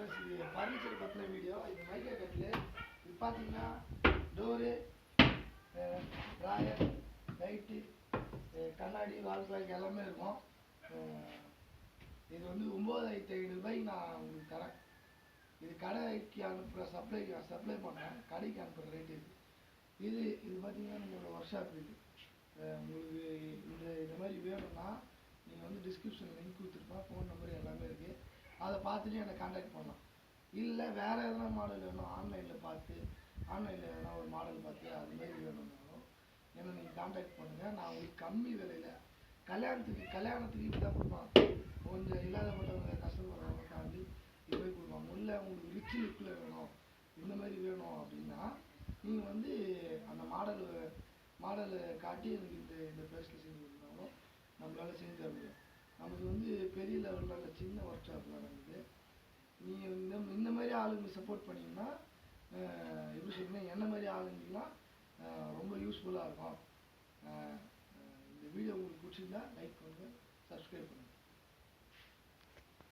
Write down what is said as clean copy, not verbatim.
Friends, இது furniture பற்றின video. இது மைக்கா கட்டில். இது பார்த்தீங்கன்னா டோரு, ட்ராயர், லைட்டு, கண்ணாடி, வால் கிளாக் எல்லாமே இருக்கும். இது வந்து 9,500 ரூபாய்க்கு நான் உங்களுக்கு தரேன். இது கடைக்கு அனுப்புகிற சப்ளை பண்ணுறேன். கடைக்கு அனுப்புகிற ரேட்டு இது பார்த்தீங்கன்னா நம்மளோட ஒர்க் ஷாப் இது. உங்களுக்கு இந்த மாதிரி வேணும்னா நீங்கள் வந்து டிஸ்கிரிப்ஷனில் லிங்க் கொடுத்துருப்பேன், ஃபோன் நம்பர் எல்லாமே இருக்குது. அதை பார்த்துட்டு என்னை கான்டாக்ட் பண்ணலாம். இல்லை வேறு எதனா மாடல் வேணும், ஆன்லைனில் எதனா ஒரு மாடல் பார்த்து அதுமாரி வேணும்னாலும் என்னை நீங்கள் கான்டாக்ட் பண்ணுங்கள். நான் உங்களுக்கு கம்மி விலையில் கல்யாணத்துக்கு இப்படி தான் கொடுப்பாங்க. கொஞ்சம் இல்லாதப்பட்டவங்க கஷ்டப்படுறவங்க தாண்டி இது போய் கொடுப்பாங்க. இல்லை உங்களுக்கு ரிச் லுக்கில் வேணும், இந்த மாதிரி வேணும் அப்படின்னா நீங்கள் வந்து அந்த மாடலை காட்டி எனக்கு இந்த ப்ரைஸில் செஞ்சு கொடுத்தாலும் நம்மளால் செஞ்சு தர முடியும். நமக்கு வந்து பெரிய லெவலில் இல்லை, சின்ன ஒர்க் ஷாப்பில் இருக்குது. நீங்கள் இந்த மாதிரி ஆளுங்க சப்போர்ட் பண்ணிங்கன்னா எப்படி சொல்லுங்கள், என்ன மாதிரி ஆளுங்கெல்லாம் ரொம்ப யூஸ்ஃபுல்லாக இருக்கும். இந்த வீடியோ உங்களுக்கு பிடிச்சிருந்தா லைக் பண்ணுங்கள், சப்ஸ்கிரைப் பண்ணுங்கள்.